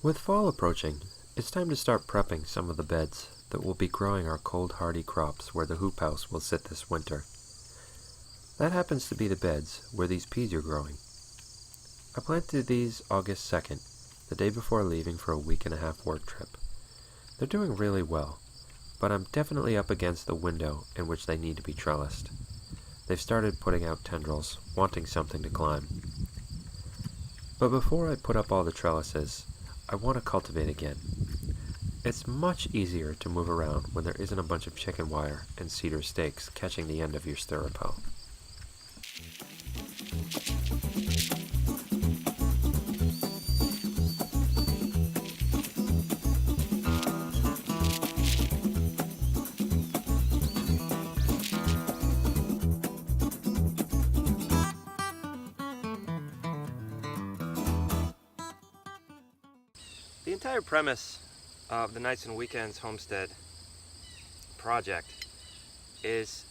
With fall approaching, it's time to start prepping some of the beds that will be growing our cold hardy crops where the hoop house will sit this winter. That happens to be the beds where these peas are growing. I planted these August 2nd, the day before leaving for a week-and-a-half work trip. They're doing really well, but I'm definitely up against the window in which they need to be trellised. They've started putting out tendrils, wanting something to climb. But before I put up all the trellises, I want to cultivate again. It's much easier to move around when there isn't a bunch of chicken wire and cedar stakes catching the end of your stirrup. The entire premise of the Nights and Weekends Homestead project is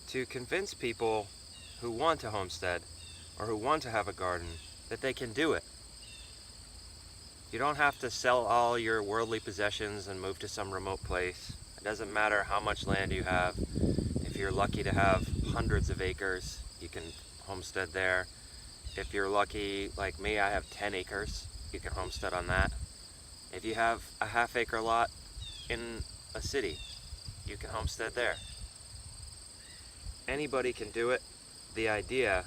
to convince people who want to homestead or who want to have a garden that they can do it. You don't have to sell all your worldly possessions and move to some remote place. It doesn't matter how much land you have. If you're lucky to have hundreds of acres, you can homestead there. If you're lucky, like me, I have 10 acres, you can homestead on that. If you have a half-acre lot in a city, you can homestead there. Anybody can do it. The idea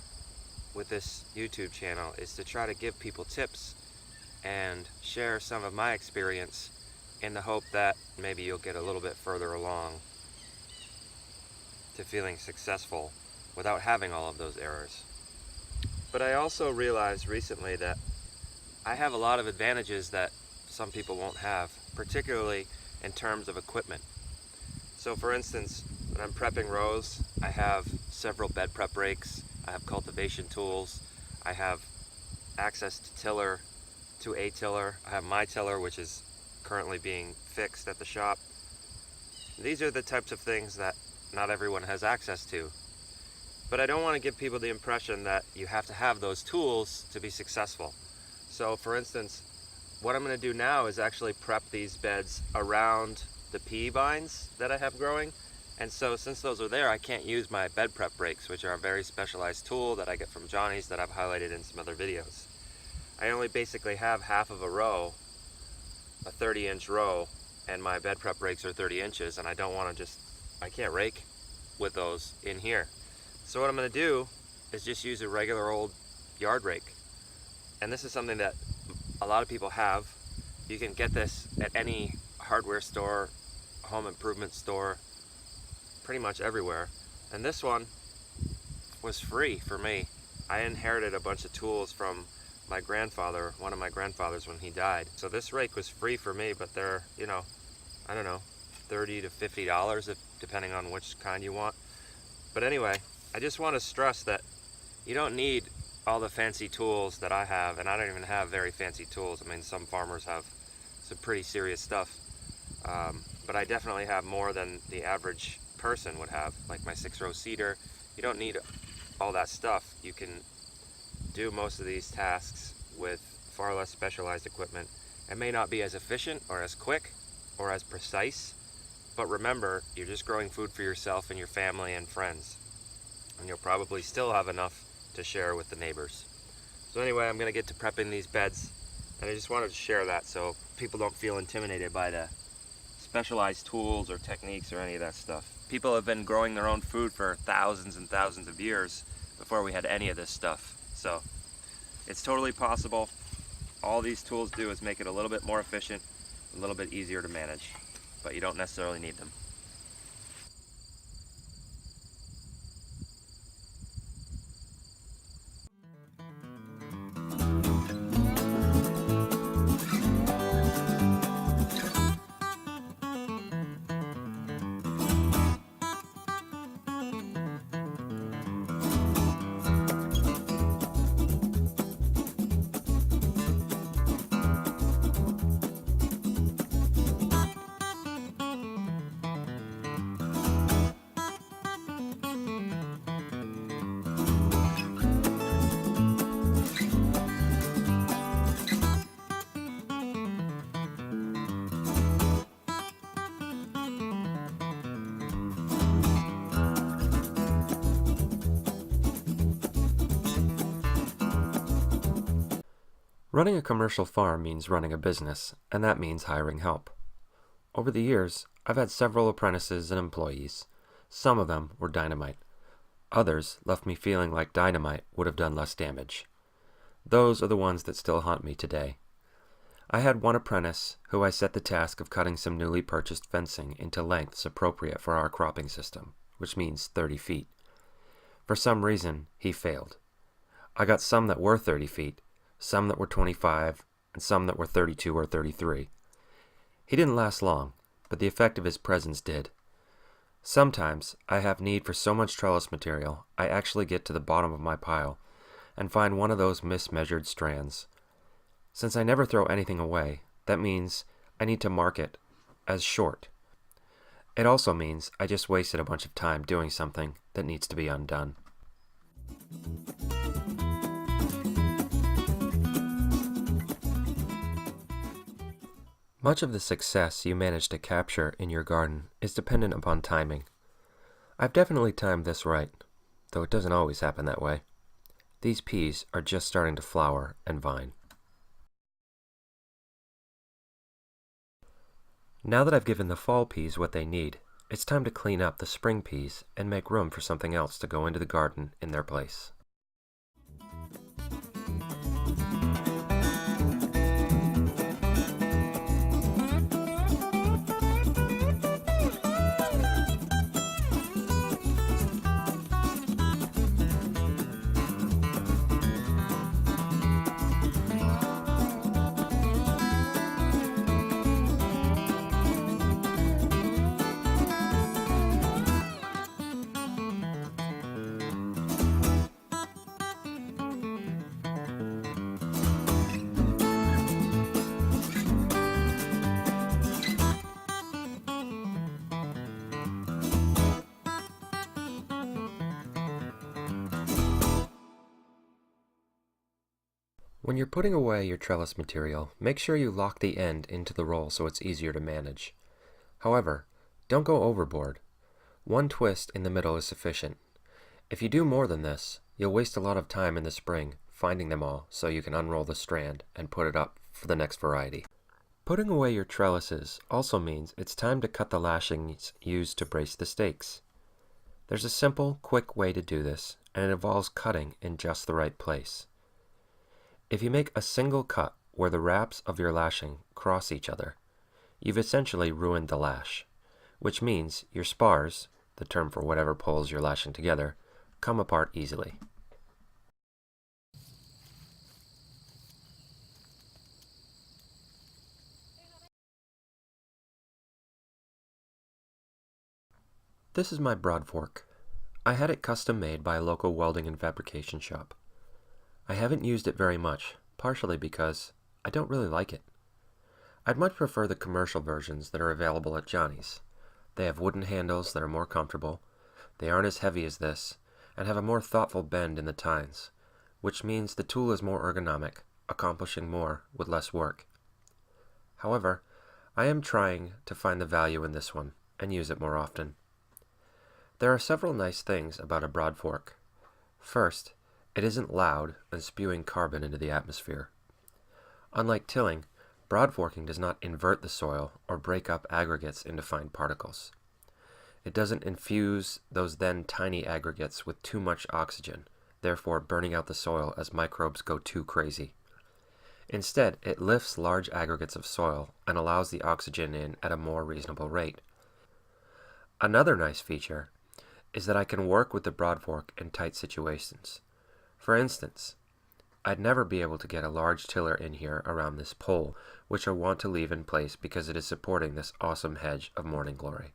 with this YouTube channel is to try to give people tips and share some of my experience in the hope that maybe you'll get a little bit further along to feeling successful without having all of those errors. But I also realized recently that I have a lot of advantages that some people won't have, particularly in terms of equipment. So for instance, when I'm prepping rows, I have several bed prep rakes, I have cultivation tools, I have access to a tiller, I have my tiller, which is currently being fixed at the shop. These are the types of things that not everyone has access to. But I don't want to give people the impression that you have to have those tools to be successful. So for instance, what I'm going to do now is actually prep these beds around the pea vines that I have growing. And so since those are there, I can't use my bed prep rakes, which are a very specialized tool that I get from Johnny's that I've highlighted in some other videos. I only basically have half of a row, a 30-inch row, and my bed prep rakes are 30 inches, and I don't want to I can't rake with those in here. So what I'm going to do is just use a regular old yard rake. And this is something that a lot of people have. You can get this at any hardware store, home improvement store, pretty much everywhere. And this one was free for me. I inherited a bunch of tools from my grandfather, one of my grandfathers when he died. So this rake was free for me, but they're, I don't know, $30 to $50 depending on which kind you want. But anyway, I just want to stress that you don't need all the fancy tools that I have, and I don't even have very fancy tools. I mean, some farmers have some pretty serious stuff, but I definitely have more than the average person would have, like my 6-row cedar. You don't need all that stuff. You can do most of these tasks with far less specialized equipment. It may not be as efficient or as quick or as precise, but remember, you're just growing food for yourself and your family and friends, and you'll probably still have enough to share with the neighbors. So anyway, I'm going to get to prepping these beds, and I just wanted to share that so people don't feel intimidated by the specialized tools or techniques or any of that stuff. People have been growing their own food for thousands and thousands of years before we had any of this stuff. So it's totally possible. All these tools do is make it a little bit more efficient, a little bit easier to manage, but you don't necessarily need them. Running a commercial farm means running a business, and that means hiring help. Over the years, I've had several apprentices and employees. Some of them were dynamite. Others left me feeling like dynamite would have done less damage. Those are the ones that still haunt me today. I had one apprentice who I set the task of cutting some newly purchased fencing into lengths appropriate for our cropping system, which means 30 feet. For some reason, he failed. I got some that were 30 feet, some that were 25, and some that were 32 or 33. He didn't last long, but the effect of his presence did. Sometimes I have need for so much trellis material, I actually get to the bottom of my pile and find one of those mismeasured strands. Since I never throw anything away, that means I need to mark it as short. It also means I just wasted a bunch of time doing something that needs to be undone. Much of the success you manage to capture in your garden is dependent upon timing. I've definitely timed this right, though it doesn't always happen that way. These peas are just starting to flower and vine. Now that I've given the fall peas what they need, it's time to clean up the spring peas and make room for something else to go into the garden in their place. When you're putting away your trellis material, make sure you lock the end into the roll so it's easier to manage. However, don't go overboard. One twist in the middle is sufficient. If you do more than this, you'll waste a lot of time in the spring finding them all so you can unroll the strand and put it up for the next variety. Putting away your trellises also means it's time to cut the lashings used to brace the stakes. There's a simple, quick way to do this, and it involves cutting in just the right place. If you make a single cut where the wraps of your lashing cross each other, you've essentially ruined the lash, which means your spars, the term for whatever pulls your lashing together, come apart easily. This is my broad fork. I had it custom made by a local welding and fabrication shop. I haven't used it very much, partially because I don't really like it. I'd much prefer the commercial versions that are available at Johnny's. They have wooden handles that are more comfortable, they aren't as heavy as this, and have a more thoughtful bend in the tines, which means the tool is more ergonomic, accomplishing more with less work. However, I am trying to find the value in this one and use it more often. There are several nice things about a broad fork. First, it isn't loud and spewing carbon into the atmosphere. Unlike tilling, broad forking does not invert the soil or break up aggregates into fine particles. It doesn't infuse those then tiny aggregates with too much oxygen, therefore burning out the soil as microbes go too crazy. Instead, it lifts large aggregates of soil and allows the oxygen in at a more reasonable rate. Another nice feature is that I can work with the broad fork in tight situations. For instance, I'd never be able to get a large tiller in here around this pole, which I want to leave in place because it is supporting this awesome hedge of morning glory.